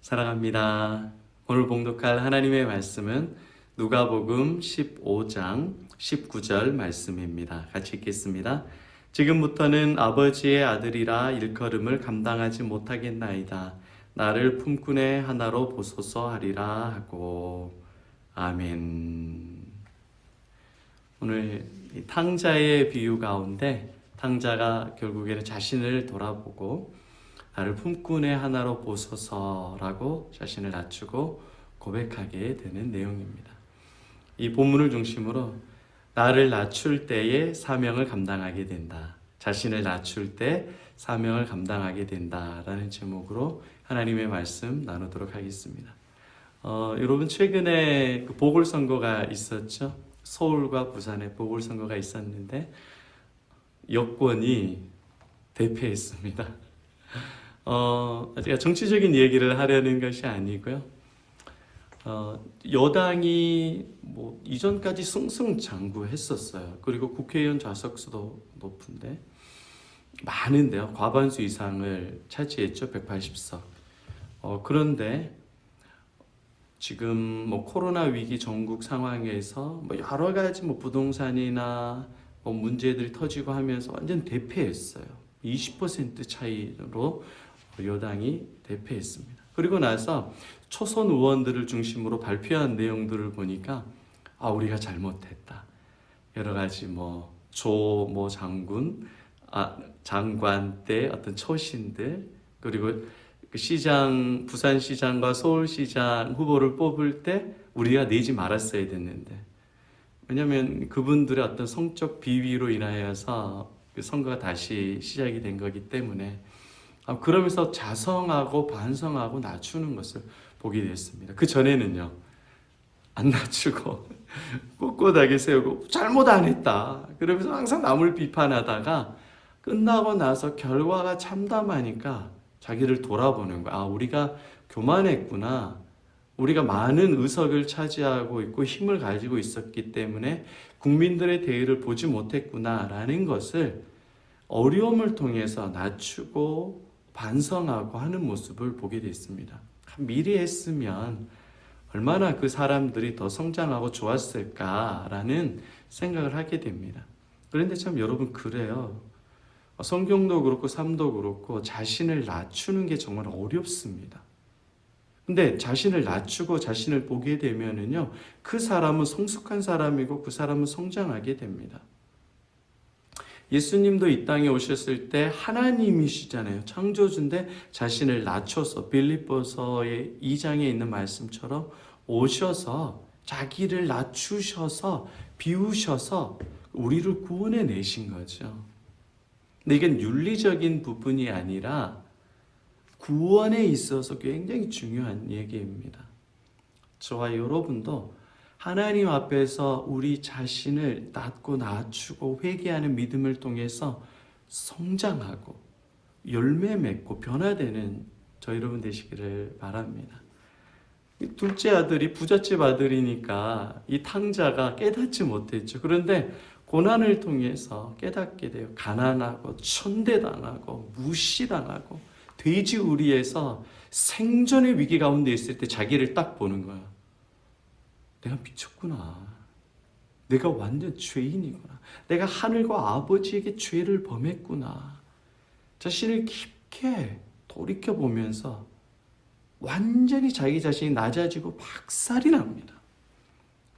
사랑합니다. 오늘 봉독할 하나님의 말씀은 누가복음 15장 19절 말씀입니다. 같이 읽겠습니다. 지금부터는 아버지의 아들이라 일컬음을 감당하지 못하겠나이다. 나를 품꾼의 하나로 보소서 하리라 하고. 아멘. 오늘 이 탕자의 비유 가운데 탕자가 결국에는 자신을 돌아보고 나를 품꾼의 하나로 보소서라고 자신을 낮추고 고백하게 되는 내용입니다. 이 본문을 중심으로 나를 낮출 때에 사명을 감당하게 된다. 자신을 낮출 때 사명을 감당하게 된다라는 제목으로 하나님의 말씀 나누도록 하겠습니다. 여러분 최근에 그 보궐선거가 있었죠. 서울과 부산에 보궐선거가 있었는데 여권이 대패했습니다. 제가 정치적인 얘기를 하려는 것이 아니고요. 여당이 이전까지 승승장구했었어요. 그리고 국회의원 좌석수도 높은데 많은데요. 과반수 이상을 차지했죠. 180석. 그런데 지금 코로나 위기 전국 상황에서 여러 가지 부동산이나 문제들이 터지고 하면서 완전 대패했어요. 20% 차이로 여당이 대패했습니다. 그리고 나서 초선 의원들을 중심으로 발표한 내용들을 보니까 우리가 잘못했다. 여러 가지 장관 때 어떤 초신들 그리고 그 부산시장과 서울시장 후보를 뽑을 때 우리가 내지 말았어야 됐는데 왜냐하면 그분들의 어떤 성적 비위로 인하여서 그 선거가 다시 시작이 된 거기 때문에 그러면서 자성하고 반성하고 낮추는 것을 보게 됐습니다. 그 전에는요 안 낮추고 꼿꼿하게 세우고 잘못 안 했다 그러면서 항상 남을 비판하다가 끝나고 나서 결과가 참담하니까 자기를 돌아보는 거야. 우리가 교만했구나. 우리가 많은 의석을 차지하고 있고 힘을 가지고 있었기 때문에 국민들의 대의를 보지 못했구나라는 것을 어려움을 통해서 낮추고 반성하고 하는 모습을 보게 됐습니다. 미리 했으면 얼마나 그 사람들이 더 성장하고 좋았을까라는 생각을 하게 됩니다. 그런데 참 여러분 그래요. 성경도 그렇고 삶도 그렇고 자신을 낮추는 게 정말 어렵습니다. 근데 자신을 낮추고 자신을 보게 되면은요, 그 사람은 성숙한 사람이고 그 사람은 성장하게 됩니다. 예수님도 이 땅에 오셨을 때 하나님이시잖아요. 창조주인데 자신을 낮춰서 빌립보서의 2장에 있는 말씀처럼 오셔서 자기를 낮추셔서 비우셔서 우리를 구원해 내신 거죠. 근데 이건 윤리적인 부분이 아니라 구원에 있어서 굉장히 중요한 얘기입니다. 저와 여러분도 하나님 앞에서 우리 자신을 낮고 낮추고 회개하는 믿음을 통해서 성장하고 열매 맺고 변화되는 저 여러분 되시기를 바랍니다. 둘째 아들이 부잣집 아들이니까 이 탕자가 깨닫지 못했죠. 그런데 고난을 통해서 깨닫게 돼요. 가난하고 천대당하고 무시당하고 돼지우리에서 생존의 위기 가운데 있을 때 자기를 딱 보는 거야. 내가 미쳤구나. 내가 완전 죄인이구나. 내가 하늘과 아버지에게 죄를 범했구나. 자신을 깊게 돌이켜보면서 완전히 자기 자신이 낮아지고 박살이 납니다.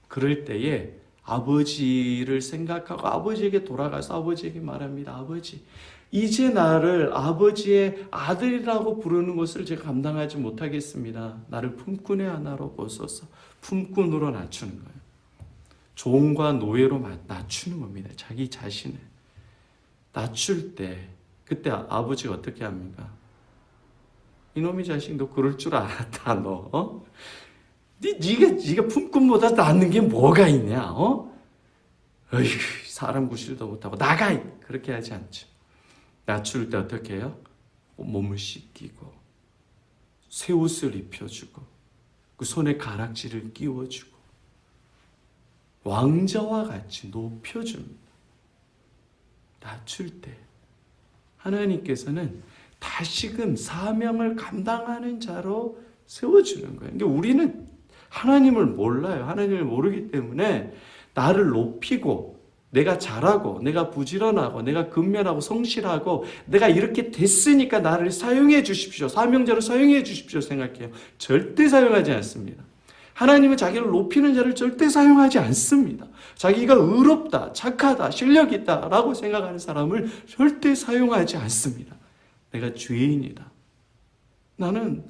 그럴 때에 아버지를 생각하고 아버지에게 돌아가서 아버지에게 말합니다. 아버지, 이제 나를 아버지의 아들이라고 부르는 것을 제가 감당하지 못하겠습니다. 나를 품꾼의 하나로 보소서. 품꾼으로 낮추는 거예요. 종과 노예로 낮추는 겁니다. 자기 자신을 낮출 때 그때 아버지가 어떻게 합니까? 이놈의 자식 너 그럴 줄 알았다 너. 네가 품꾼보다 낫는 게 뭐가 있냐? 어휴, 사람 구실도 못하고 나가! 그렇게 하지 않죠. 낮출 때 어떻게 해요? 몸을 씻기고 새 옷을 입혀주고 그 손에 가락지를 끼워주고 왕자와 같이 높여줍니다. 낮출 때 하나님께서는 다시금 사명을 감당하는 자로 세워주는 거예요. 그러니까 우리는 하나님을 몰라요. 하나님을 모르기 때문에 나를 높이고 내가 잘하고 내가 부지런하고 내가 근면하고 성실하고 내가 이렇게 됐으니까 나를 사용해 주십시오. 사명자로 사용해 주십시오 생각해요. 절대 사용하지 않습니다. 하나님은 자기를 높이는 자를 절대 사용하지 않습니다. 자기가 의롭다, 착하다, 실력 있다 라고 생각하는 사람을 절대 사용하지 않습니다. 내가 죄인이다. 나는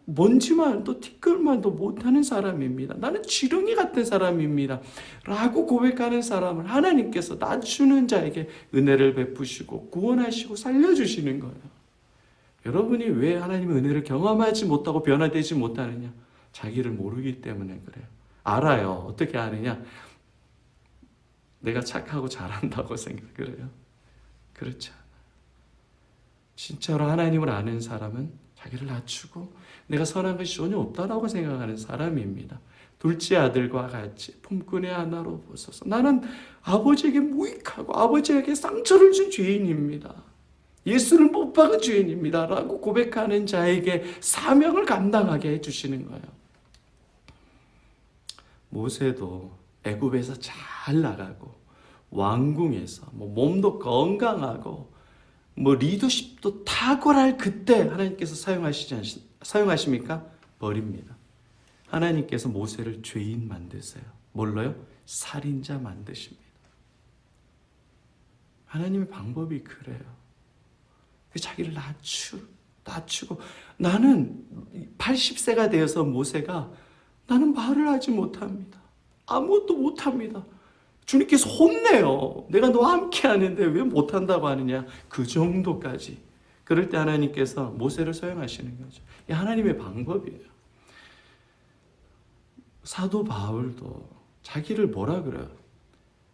먼지만도 티끌만도 못하는 사람입니다. 나는 지렁이 같은 사람입니다. 라고 고백하는 사람을 하나님께서 낮추는 자에게 은혜를 베푸시고 구원하시고 살려주시는 거예요. 여러분이 왜 하나님의 은혜를 경험하지 못하고 변화되지 못하느냐? 자기를 모르기 때문에 그래요. 알아요. 어떻게 아느냐? 내가 착하고 잘한다고 생각을 해요. 그렇지 않아요. 진짜로 하나님을 아는 사람은 자기를 낮추고 내가 선한 것이 전혀 없다라고 생각하는 사람입니다. 둘째 아들과 같이 품꾼의 하나로 보소서. 나는 아버지에게 무익하고 아버지에게 상처를 준 죄인입니다. 예수를 못 박은 죄인입니다. 라고 고백하는 자에게 사명을 감당하게 해주시는 거예요. 모세도 애굽에서 잘 나가고 왕궁에서 몸도 건강하고 리더십도 탁월할 그때 하나님께서 사용하십니까? 버립니다. 하나님께서 모세를 죄인 만드세요. 뭘로요? 살인자 만드십니다. 하나님의 방법이 그래요. 자기를 낮추고 나는 80세가 되어서 모세가 나는 말을 하지 못합니다. 아무것도 못합니다. 주님께서 혼내요. 내가 너와 함께 하는데 왜 못한다고 하느냐. 그 정도까지. 그럴 때 하나님께서 모세를 사용하시는 거죠. 이 하나님의 방법이에요. 사도 바울도 자기를 뭐라 그래요?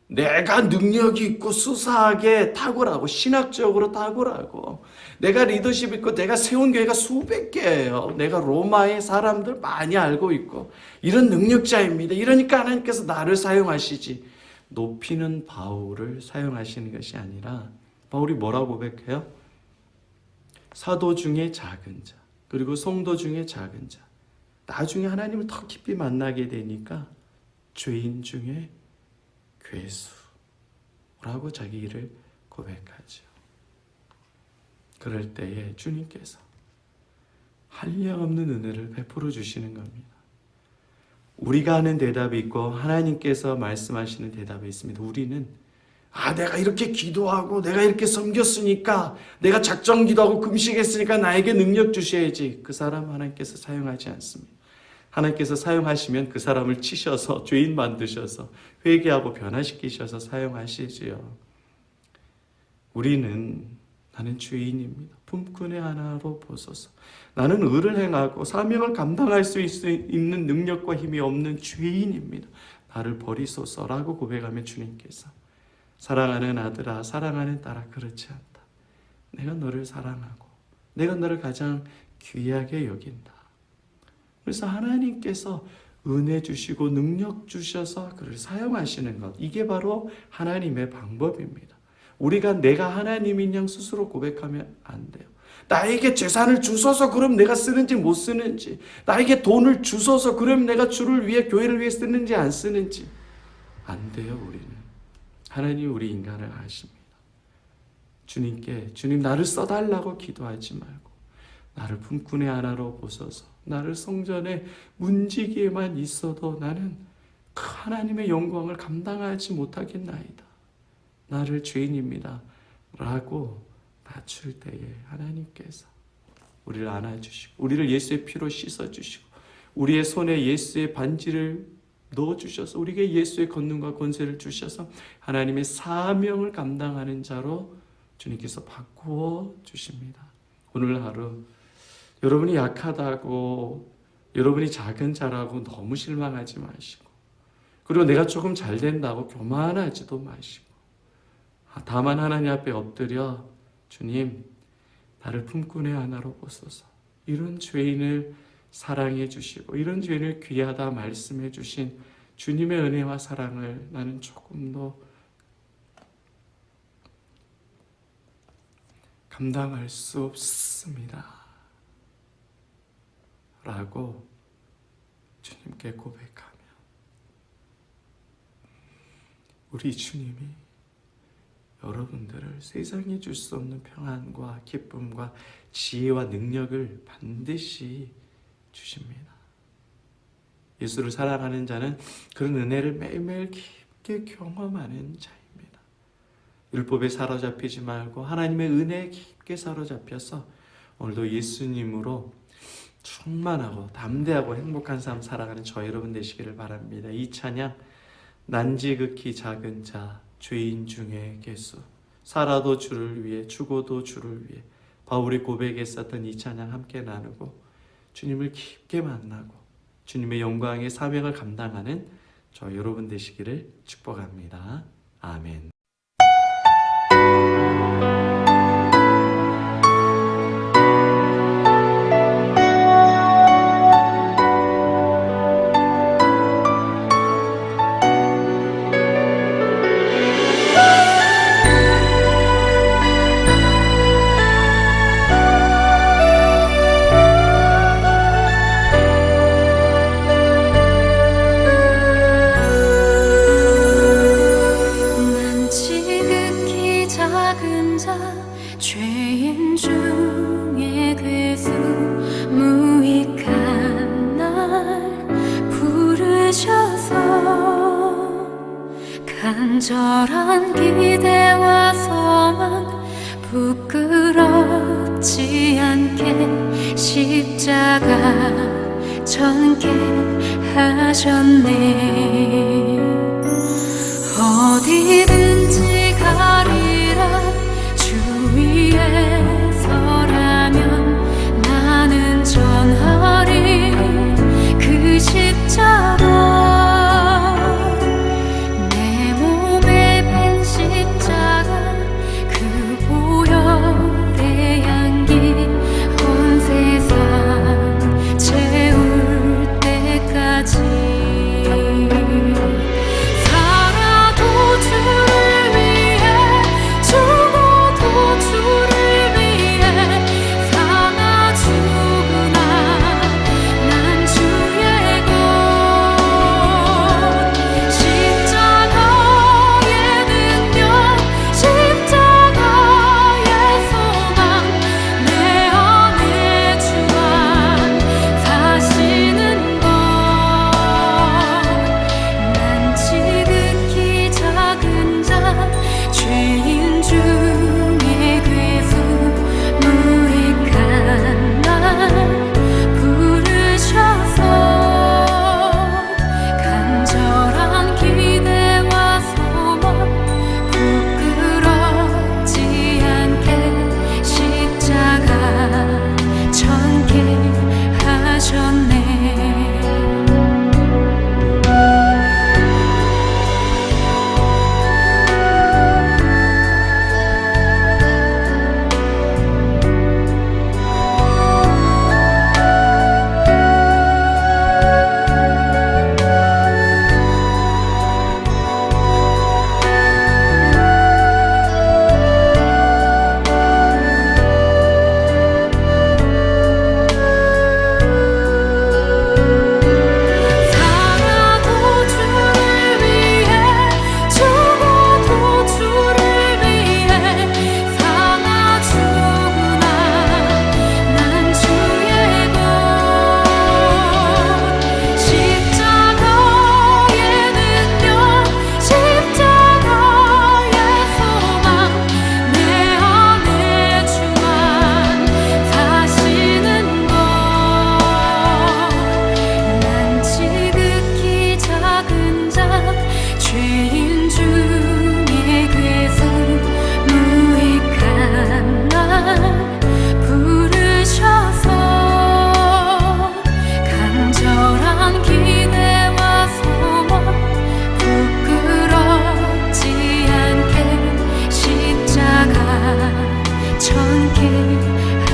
내가 능력이 있고 수사하게 탁월하고 신학적으로 탁월하고 내가 리더십 있고 내가 세운 교회가 수백 개예요. 내가 로마의 사람들 많이 알고 있고 이런 능력자입니다. 이러니까 하나님께서 나를 사용하시지. 높이는 바울을 사용하시는 것이 아니라 바울이 뭐라고 고백해요? 사도 중에 작은 자 그리고 성도 중에 작은 자 나중에 하나님을 더 깊이 만나게 되니까 죄인 중에 괴수라고 자기 일을 고백하죠. 그럴 때에 주님께서 한량없는 은혜를 베풀어 주시는 겁니다. 우리가 하는 대답이 있고 하나님께서 말씀하시는 대답이 있습니다. 우리는 내가 이렇게 기도하고 내가 이렇게 섬겼으니까 내가 작정 기도하고 금식했으니까 나에게 능력 주셔야지. 그 사람 하나님께서 사용하지 않습니다. 하나님께서 사용하시면 그 사람을 치셔서 죄인 만드셔서 회개하고 변화시키셔서 사용하시지요. 나는 죄인입니다. 품꾼의 하나로 보소서. 나는 의를 행하고 사명을 감당할 수 있는 능력과 힘이 없는 죄인입니다. 나를 버리소서라고 고백하면 주님께서 사랑하는 아들아, 사랑하는 딸아, 그렇지 않다. 내가 너를 사랑하고 내가 너를 가장 귀하게 여긴다. 그래서 하나님께서 은혜 주시고 능력 주셔서 그를 사용하시는 것, 이게 바로 하나님의 방법입니다. 우리가 내가 하나님인 양 스스로 고백하면 안 돼요. 나에게 재산을 주셔서 그럼 내가 쓰는지 못 쓰는지, 나에게 돈을 주셔서 그럼 내가 주를 위해 교회를 위해 쓰는지 안 쓰는지 안 돼요. 우리는 하나님이 우리 인간을 아십니다. 주님 나를 써달라고 기도하지 말고 나를 품꾼의 하나로 보소서. 나를 성전에 문지기에만 있어도 나는 그 하나님의 영광을 감당하지 못하겠나이다. 나를 죄인입니다. 라고 낮출 때에 하나님께서 우리를 안아주시고 우리를 예수의 피로 씻어주시고 우리의 손에 예수의 반지를 넣어주셔서 우리에게 예수의 권능과 권세를 주셔서 하나님의 사명을 감당하는 자로 주님께서 바꾸어 주십니다. 오늘 하루 여러분이 약하다고 여러분이 작은 자라고 너무 실망하지 마시고 그리고 내가 조금 잘 된다고 교만하지도 마시고 다만 하나님 앞에 엎드려 주님 나를 품꾼의 하나로 보소서. 이런 죄인을 사랑해 주시고 이런 죄인을 귀하다 말씀해 주신 주님의 은혜와 사랑을 나는 조금 더 감당할 수 없습니다. 라고 주님께 고백하며 우리 주님이 여러분들을 세상이 줄 수 없는 평안과 기쁨과 지혜와 능력을 반드시 주십니다. 예수를 사랑하는 자는 그런 은혜를 매일매일 깊게 경험하는 자입니다. 율법에 사로잡히지 말고 하나님의 은혜에 깊게 사로잡혀서 오늘도 예수님으로 충만하고 담대하고 행복한 삶 살아가는 저 여러분 되시기를 바랍니다. 이 찬양 난지극히 작은 자 죄인 중에 개수 살아도 주를 위해 죽어도 주를 위해 바울이 고백했었던 이 찬양 함께 나누고 주님을 깊게 만나고 주님의 영광의 사명을 감당하는 저 여러분 되시기를 축복합니다. 아멘. 죄인 중에 괴수 무익한 날 부르셔서 간절한 기대와 소망 부끄럽지 않게 십자가 전개하셨네. 어디든지 가리라 주 위에 서라면 나는 전하리 그 십자가. 내 몸에 밴 십자가 그 보혈의 향기 온 세상 채울 때까지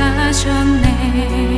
전개하셨네.